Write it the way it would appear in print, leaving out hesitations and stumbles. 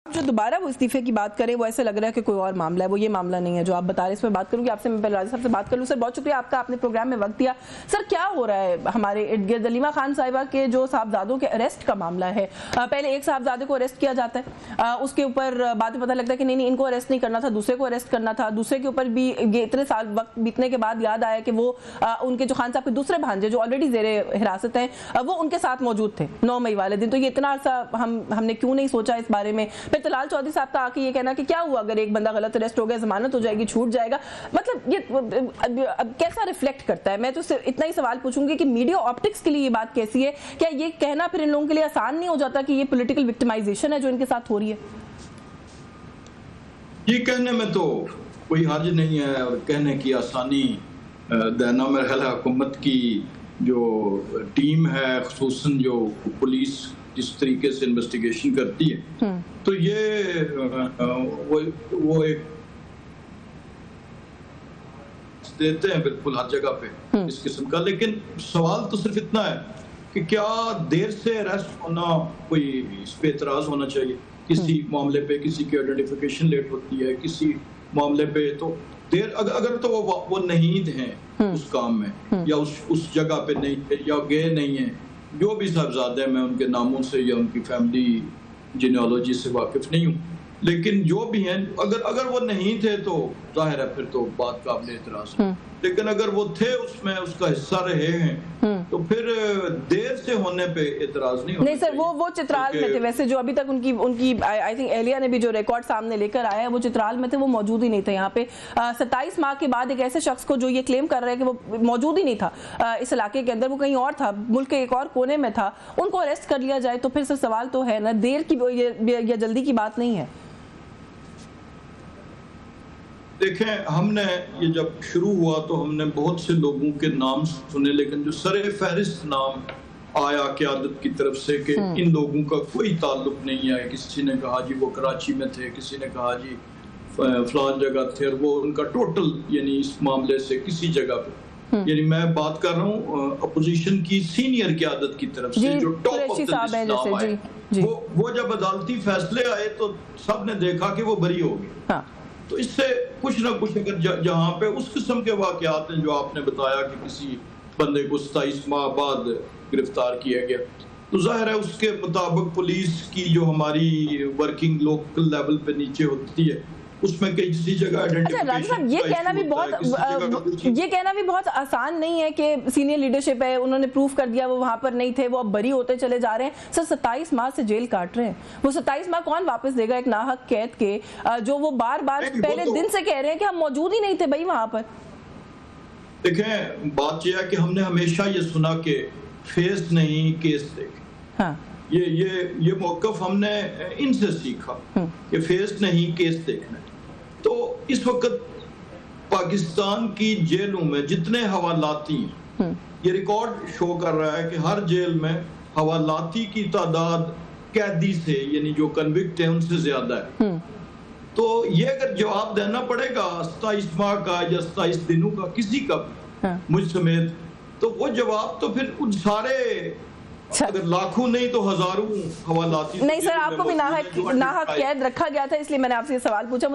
جو دوبارہ وہ استعفے کی بات کریں وہ ایسے لگ رہا ہے کہ کوئی اور معاملہ ہے، وہ یہ معاملہ نہیں ہے جو آپ بتا رہے ہیں۔ اس میں بات کروں گی آپ سے، میں پہلے راضی صاحب سے بات کر لوں۔ سر بہت شکریہ آپ کا، آپ نے پروگرام میں وقت دیا۔ سر کیا ہو رہا ہے ہمارے ارد گرد؟ علیمہ خان صاحبہ کے جو صاحبزادوں کے اریسٹ کا معاملہ ہے، پہلے ایک صاحبزادے کو اریسٹ کیا جاتا ہے، اس کے اوپر بعد میں پتہ لگتا ہے کہ نہیں ان کو اریسٹ نہیں کرنا تھا، دوسرے کو اریسٹ کرنا تھا، دوسرے کے اوپر بھی یہ اتنے سال وقت بیتنے کے بعد یاد آیا کہ وہ ان کے جو خان صاحب کے دوسرے بھانجے جو آلریڈی زیر حراست ہیں وہ ان کے ساتھ موجود تھے 9 مئی والے دن۔ تو یہ اتنا عرصہ ہم نے کیوں نہیں سوچا اس بارے میں؟ پھر طلال چودھری صاحب کا آ کے یہ کہنا کہ کیا ہوا اگر ایک بندہ غلط اریسٹ ہو گیا، ضمانت ہو جائے گی، چھوٹ جائے گا، مطلب یہ کیسا ریفلیکٹ کرتا ہے؟ میں تو اتنا ہی سوال پوچھوں گی کہ میڈیا آپٹکس کے لیے یہ بات کیسی ہے؟ کیا یہ کہنا پھر ان لوگوں کے لیے آسان نہیں ہو جاتا کہ یہ پولیٹیکل وکٹمائزیشن ہے جو ان کے ساتھ ہو رہی ہے؟ یہ کہنے میں تو کوئی حرج نہیں ہے، اور کہنے کی آسانی دینا میرے خیال ہے حکومت کی جو ٹیم ہے، خصوصاً جو پولیس جس طریقے سے انویسٹیگیشن کرتی ہے، تو یہ وہ ایک دیتے ہیں بالکل ہر جگہ پہ اس قسم کا۔ لیکن سوال تو صرف اتنا ہے کہ کیا دیر سے اریسٹ ہونا، کوئی اس پہ اعتراض ہونا چاہیے؟ کسی معاملے پہ کسی کی آئیڈینٹیفیکیشن لیٹ ہوتی ہے، کسی معاملے پہ تو دیر، اگر تو وہ نہیں ہیں اس کام میں یا اس جگہ پہ نہیں تھے یا گئے نہیں ہیں، جو بھی صاحبزادے میں ان کے ناموں سے یا ان کی فیملی جینیالوجی سے واقف نہیں ہوں، لیکن جو بھی ہیں اگر وہ نہیں تھے تو ظاہر ہے پھر تو بات قابل اعتراض ہے، لیکن اگر وہ تھے اس میں اس کا حصہ رہے ہیں تو پھر دیر سے ہونے پہ اعتراض نہیں ہونا۔ نہیں سر، وہ چترال میں تھے، ویسے جو ابھی تک ان کی آئی تھنک اہلیہ نے بھی جو ریکارڈ سامنے لے کر آیا ہے وہ چترال میں تھے، وہ موجود ہی نہیں تھے یہاں پہ 27 ماہ کے بعد ایک ایسے شخص کو جو یہ کلیم کر رہے ہیں کہ وہ موجود ہی نہیں تھا اس علاقے کے اندر، وہ کہیں اور تھا، ملک کے ایک اور کونے میں تھا، ان کو اریسٹ کر لیا جائے تو پھر سر سوال تو ہے نا، دیر کی یا جلدی کی بات نہیں ہے۔ دیکھیں، ہم نے یہ جب شروع ہوا تو ہم نے بہت سے لوگوں کے نام سنے، لیکن جو سر فہرست نام آیا قیادت کی طرف سے کہ ان لوگوں کا کوئی تعلق نہیں ہے، کسی نے کہا جی وہ کراچی میں تھے، کسی نے کہا جی فلان جگہ تھے، اور وہ ان کا ٹوٹل یعنی اس معاملے سے کسی جگہ پہ، یعنی میں بات کر رہا ہوں اپوزیشن کی سینئر قیادت کی طرف سے جو ٹاپ آف دا لسٹ نام آئے، وہ جب عدالتی فیصلے آئے تو سب نے دیکھا کہ وہ بری ہو گئے۔ تو اس سے کچھ نہ کچھ اگر جہاں پہ اس قسم کے واقعات ہیں جو آپ نے بتایا کہ کسی بندے کو 27 ماہ بعد گرفتار کیا گیا، تو ظاہر ہے اس کے مطابق پولیس کی جو ہماری ورکنگ لوکل لیول پہ نیچے ہوتی ہے اس میں کسی جگہ راجی صاحب یہ کہنا بھی بہت آسان نہیں ہے کہ سینئر لیڈرشپ ہے، انہوں نے پروف کر دیا وہ وہاں پر نہیں تھے، وہ اب بری ہوتے چلے جا رہے ہیں۔ سر 27 ماہ سے جیل کاٹ رہے ہیں، وہ 27 ماہ کون واپس دے گا ایک ناحق قید کے، جو وہ بار بار پہلے دن سے کہہ رہے ہیں کہ ہم موجود ہی نہیں تھے بھائی وہاں پر۔ دیکھیں، بات یہ ہے کہ ہم نے ہمیشہ یہ سنا کہ فیس نہیں کیس دیکھیں، یہ موقف ہم نے ان سے سیکھا کہ فیس نہیں کیس دیکھنا۔ تو اس وقت پاکستان کی جیلوں میں جتنے حوالاتی ہیں، یہ ریکارڈ شو کر رہا ہے کہ ہر جیل میں حوالاتی کی تعداد قیدی سے یعنی جو کنوکٹ ہیں ان سے زیادہ ہے۔ تو یہ اگر جواب دینا پڑے گا 27 ماہ کا یا 27 دنوں کا کسی کا بھی مجھ سمیت، تو وہ جواب تو پھر ان سارے اگر لاکھوں نہیں تو ہزاروں حوالاتی۔ نہیں سر، آپ کو بھی ناحق قید رکھا گیا تھا، اس لیے میں نے آپ سے یہ سوال پوچھا۔